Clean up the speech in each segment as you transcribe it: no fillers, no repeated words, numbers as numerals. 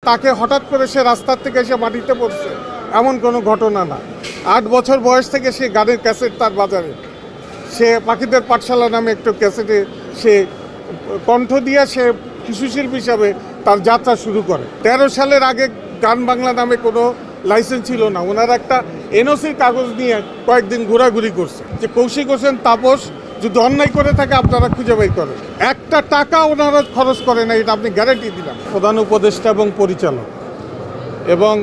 তাকে হঠাৎ করে সে রাস্তার থেকে এসে মাটিতে পড়ছে এমন কোনো ঘটনা না। 8 বছর বয়স থেকে সে গানের ক্যাসেট তার বাজারে, সে পাখিদের পাঠশালা নামে একটু ক্যাসেটে সে কণ্ঠ দিয়ে সে শিশুশিল্পী হিসাবে তার যাত্রা শুরু করে। 13 সালের আগে গান বাংলা নামে কোনো লাইসেন্স ছিল না। ওনারা একটা এনওসির কাগজ নিয়ে কয়েকদিন ঘোরাঘুরি করছে যে কৌশিক হোসেন তাপস যদি অন্যায় করে থাকে আপনারা খুঁজে বের করেন। একটা টাকা ওনারা খরচ করে না, এটা আপনি গ্যারান্টি দিলাম। প্রধান উপদেষ্টা এবং পরিচালক এবং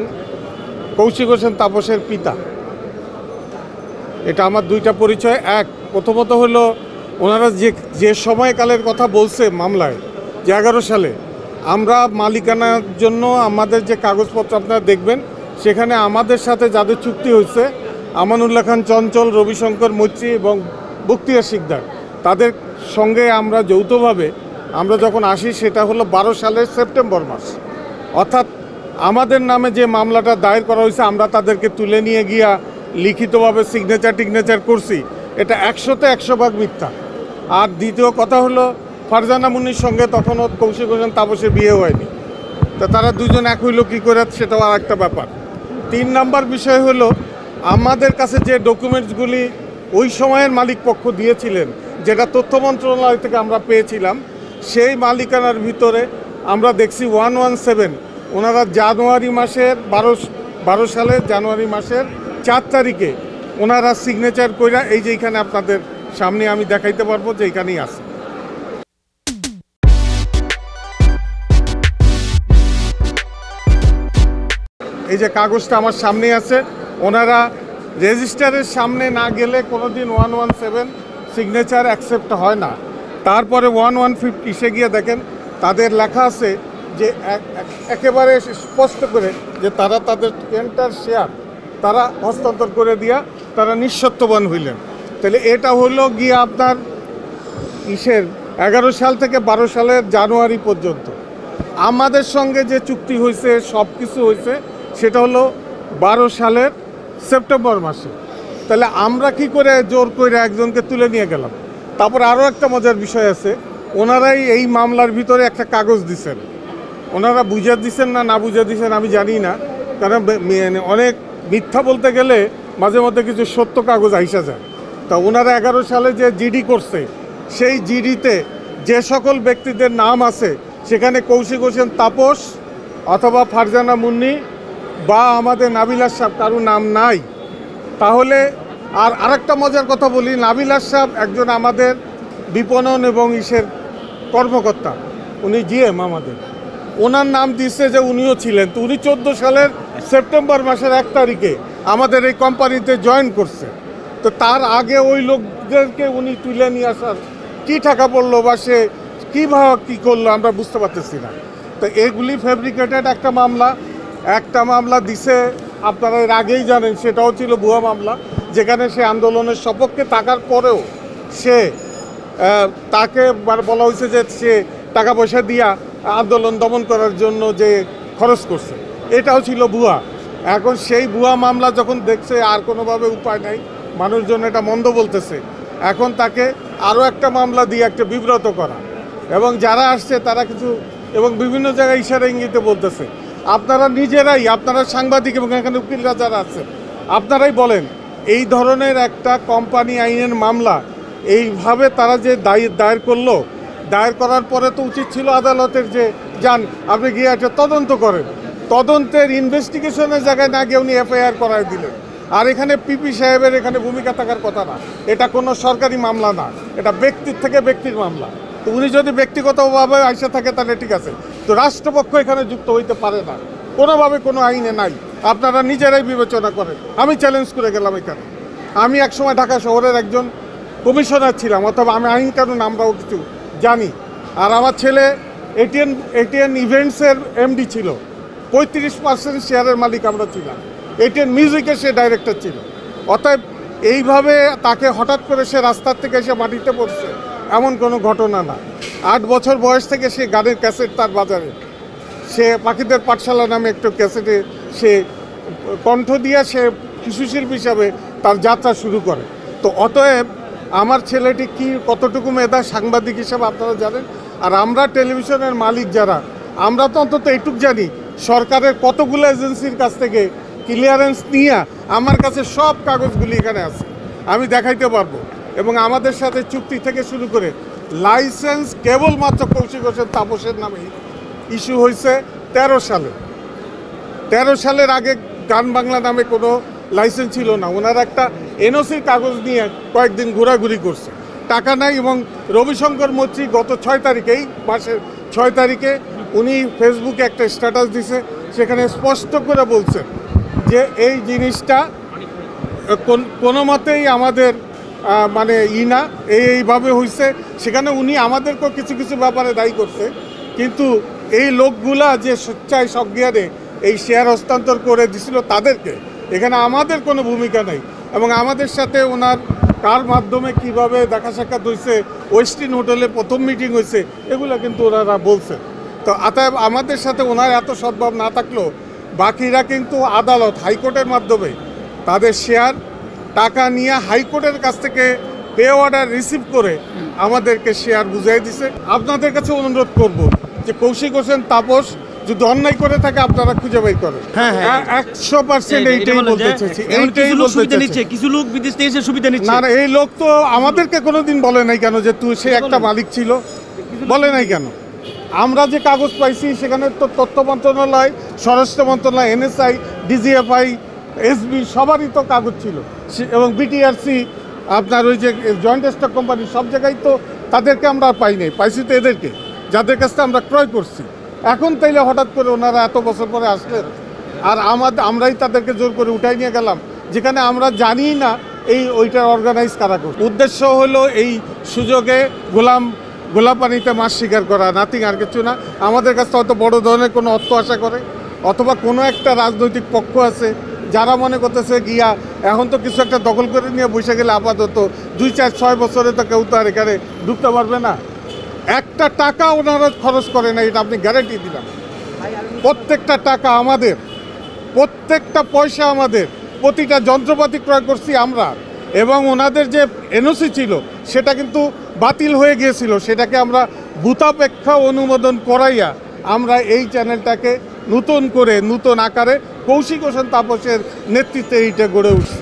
কৌশিক হোসেন তাপসের পিতা, এটা আমার দুইটা পরিচয়। এক, প্রথমত হলো ওনারা যে সময়কালের কথা বলছে মামলায়, যে 11 সালে আমরা মালিকানার জন্য আমাদের যে কাগজপত্র আপনারা দেখবেন, সেখানে আমাদের সাথে যাদের চুক্তি হয়েছে আমানুল্লাহ খান চঞ্চল, রবিশঙ্কর মৈত্রী এবং বখতিয়ার শিকদার, তাদের সঙ্গে আমরা যৌথভাবে আমরা যখন আসি সেটা হলো 12 সালের সেপ্টেম্বর মাস। অর্থাৎ আমাদের নামে যে মামলাটা দায়ের করা হয়েছে আমরা তাদেরকে তুলে নিয়ে গিয়া লিখিতভাবে সিগনেচার করছি, এটা 100-তে 100 ভাগ মিথ্যা। আর দ্বিতীয় কথা হলো ফারজানা মুন্নির সঙ্গে তখনও কৌশিক হোসেন তাপসের বিয়ে হয়নি, তা তারা দুজন এক হইল কী করে সেটাও আর একটা ব্যাপার। 3 নাম্বার বিষয় হলো আমাদের কাছে যে ডকুমেন্টসগুলি ওই সময়ের মালিক পক্ষ দিয়েছিলেন, যেটা তথ্য মন্ত্রণালয় থেকে আমরা পেয়েছিলাম, সেই মালিকানার ভিতরে আমরা দেখছি 117 ওনারা জানুয়ারি মাসের 12 সালের জানুয়ারি মাসের 4 তারিখে ওনারা সিগনেচার কইরা এই যে এইখানে আপনাদের সামনে আমি দেখাইতে পারবো যে এইখানেই আছে। এই যে কাগজটা আমার সামনে আছে, ওনারা রেজিস্টারের সামনে না গেলে কোনোদিন 117 সিগনেচার অ্যাকসেপ্ট হয় না। তারপরে 115 এসে গিয়ে দেখেন তাদের লেখা আছে যে একেবারে স্পষ্ট করে যে তারা তাদের এন্টার শেয়ার তারা হস্তান্তর করে দিয়া তারা নিঃস্বত্ববান হইলেন। তাহলে এটা হলো গিয়ে আপনার 11 সাল থেকে 12 সালের জানুয়ারি পর্যন্ত আমাদের সঙ্গে যে চুক্তি হয়েছে সব কিছু হয়েছে সেটা হলো 12 সালের সেপ্টেম্বর মাসে। তাহলে আমরা কি করে জোর করে একজনকে তুলে নিয়ে গেলাম? তারপর আরও একটা মজার বিষয় আছে, ওনারাই এই মামলার ভিতরে একটা কাগজ দিছেন। ওনারা বুঝে দিচ্ছেন না বুঝে দিচ্ছেন আমি জানি না, কারণ অনেক মিথ্যা বলতে গেলে মাঝে মধ্যে কিছু সত্য কাগজ আইসা যায়। তা ওনারা 11 সালে যে জিডি করছে সেই জিডিতে যে সকল ব্যক্তিদের নাম আছে সেখানে কৌশিক হোসেন তাপস অথবা ফারজানা মুন্নি বা আমাদের নাবিল আশরাফ কারো নাম নাই। তাহলে আর আরেকটা মজার কথা বলি, নাবিল আশরাফ একজন আমাদের বিপণন এবং কর্মকর্তা, উনি জিএম আমাদের, ওনার নাম দিচ্ছে যে উনিও ছিলেন। তো উনি 14 সালের সেপ্টেম্বর মাসের 1 তারিখে আমাদের এই কোম্পানিতে জয়েন করছে। তো তার আগে ওই লোকদেরকে উনি তুলে নিয়ে আসার কী টাকা পড়লো বা সে কীভাবে কী করলো আমরা বুঝতে পারতেছি না। তো এগুলি ফ্যাব্রিকেটেড একটা মামলা দিছে আপনারা এর আগেই জানেন, সেটাও ছিল ভুয়া মামলা, যেখানে সে আন্দোলনের সপক্ষে থাকার পরেও তাকে বলা হয়েছে যে সে টাকা পয়সা দিয়া আন্দোলন দমন করার জন্য যে খরচ করছে, এটাও ছিল ভুয়া। এখন সেই ভুয়া মামলা যখন দেখছে আর কোনোভাবে উপায় নাই, মানুষজন এটা মন্দ বলতেছে, এখন তাকে আরও একটা মামলা দিয়ে একটা বিব্রত করা এবং যারা আসছে তারা কিছু এবং বিভিন্ন জায়গায় ইশারা ইঙ্গিতে বলতেছে। আপনারা নিজেরাই, আপনারা সাংবাদিক এবং এখানে উকিলরা যারা আছেন, আপনারাই বলেন এই ধরনের একটা কোম্পানি আইনের মামলা এইভাবে তারা যে দায়ের করলো, দায়ের করার পরে তো উচিত ছিল আদালতের যে যান আপনি গিয়ে একটা তদন্ত করেন, তদন্তের ইনভেস্টিগেশনের জায়গায় না গিয়ে উনি এফআইআর করায় দিলেন। আর এখানে পিপি সাহেবের এখানে ভূমিকা থাকার কথা না, এটা কোনো সরকারি মামলা না, এটা ব্যক্তির থেকে ব্যক্তির মামলা। তো উনি যদি ব্যক্তিগতভাবে আইসা থাকে তাহলে ঠিক আছে, তো রাষ্ট্রপক্ষ এখানে যুক্ত হইতে পারে না, কোনোভাবে কোনো আইনে নাই। আপনারা নিজেরাই বিবেচনা করেন। আমি চ্যালেঞ্জ করে গেলাম এখানে, আমি একসময় ঢাকা শহরের একজন কমিশনার ছিলাম, অথবা আমি আইন কানুন আমরাও কিছু জানি। আর আমার ছেলে এটিএন ইভেন্টসের এমডি ছিল, 35% শেয়ারের মালিক আমরা ছিলাম, এটিএন মিউজিকের সে ডাইরেক্টর ছিল। অতএব এইভাবে তাকে হঠাৎ করে সে রাস্তার থেকে এসে মাটিতে পড়ছে এমন কোনো ঘটনা না। 8 বছর বয়স থেকে সে গানের ক্যাসেট তার বাজারে, সে পাখিদের পাঠশালা নামে একটু ক্যাসেটে সে কণ্ঠ দিয়ে সে শিশুশিল্পী হিসাবে তার যাত্রা শুরু করে। তো অতএব আমার ছেলেটি কি কতটুকু মেধা সাংবাদিক হিসাবে আপনারা জানেন। আর আমরা টেলিভিশনের মালিক যারা, আমরা তো অন্তত এইটুক জানি সরকারের কতগুলো এজেন্সির কাছ থেকে ক্লিয়ারেন্স নিয়ে আমার কাছে সব কাগজগুলি এখানে আছে, আমি দেখাইতে পারবো। এবং আমাদের সাথে চুক্তি থেকে শুরু করে লাইসেন্স কেবলমাত্র কৌশিক হোসেন তাপসের নামে ইস্যু হয়েছে 13 সালে। 13 সালের আগে গান বাংলা নামে কোনো লাইসেন্স ছিল না। ওনারা একটা এনওসির কাগজ নিয়ে কয়েকদিন ঘোরাঘুরি করছে, টাকা নাই। এবং রবিশঙ্কর মৈত্রী গত 6 তারিখে, এই মাসের 6 তারিখে উনি ফেসবুকে একটা স্ট্যাটাস দিছে, সেখানে স্পষ্ট করে বলছেন যে এই জিনিসটা কোনো মতেই আমাদের মানে না, এইভাবে হয়েছে। সেখানে উনি আমাদেরকেও কিছু কিছু ব্যাপারে দায়ী করছে, কিন্তু এই লোকগুলা যে স্বেচ্ছায় সজ্ঞানে এই শেয়ার হস্তান্তর করে দিছিল তাদেরকে, এখানে আমাদের কোনো ভূমিকা নেই। এবং আমাদের সাথে ওনার কার মাধ্যমে কিভাবে দেখা সাক্ষাৎ হয়েছে, ওয়েস্টিন হোটেলে প্রথম মিটিং হয়েছে, এগুলো কিন্তু ওনারা বলছেন। তো অতএব আমাদের সাথে ওনার এত সদ্ভাব না থাকলেও বাকিরা কিন্তু আদালত, হাইকোর্টের মাধ্যমে তাদের শেয়ার টাকা নিয়ে হাইকোর্টের কাছ থেকে পে অর্ডার রিসিভ করে আমাদেরকে শেয়ার বুঝিয়ে দিছে। আপনাদের কাছে অনুরোধ করব যে কৌশিক হোসেন তাপস যদি অন্যায় করে থাকে আপনারা খুঁজে বের করেন। 100% এইটাই বলতে চাইছি। কিছু লোক বিদেশ থেকে এসে সুবিধা নিচ্ছে। না, এই লোক তো আমাদেরকে কোনোদিন বলে নাই কেন যে তুই সে একটা মালিক ছিল, বলে নাই কেন। আমরা যে কাগজ পাইছি সেখানে তো তথ্য মন্ত্রণালয়, স্বরাষ্ট্র মন্ত্রণালয়, এনএসআই, ডিজিএফআই, এসবি সবারই তো কাগজ ছিল। এবং বিটিআরসি, আপনার ওই যে জয়েন্ট স্টক কোম্পানি, সব জায়গায় তো তাদেরকে আমরা পাই নাই, পাইছি তো এদেরকে, যাদের কাছ থেকে আমরা ক্রয় করছি। এখন তাইলে হঠাৎ করে ওনারা এত বছর পরে আসলেন আর আমরাই তাদেরকে জোর করে উঠাই নিয়ে গেলাম, যেখানে আমরা জানি না ওইটার অর্গানাইজ কারা করছে। উদ্দেশ্য হলো এই সুযোগে গোলাপানিতে মাছ শিকার করা, নাথিং, আর কিছু না। আমাদের কাছে হয়তো বড় ধরনের কোনো অর্থ আশা করে, অথবা কোনো একটা রাজনৈতিক পক্ষ আছে যারা মনে করতেছে গিয়া এখন তো কিছু একটা দখল করে নিয়ে বসে গেলে আপাতত 2, 4, 6 বছরে তো কেউ তো আর এখানে ঢুকতে পারবে না। একটা টাকা ওনারা খরচ করে না, এটা আপনি গ্যারান্টি দিলাম। প্রত্যেকটা টাকা আমাদের, প্রত্যেকটা পয়সা আমাদের, প্রতিটা যন্ত্রপাতি ক্রয় করছি আমরা। এবং ওনাদের যে এনওসি ছিল সেটা কিন্তু বাতিল হয়ে গিয়েছিল, সেটাকে আমরা ভূতাপেক্ষা অনুমোদন করাইয়া আমরা এই চ্যানেলটাকে নতুন করে, নতুন আকারে কৌশিক হোসেন তাপসের নেতৃত্বে এইটা গড়ে উঠছে।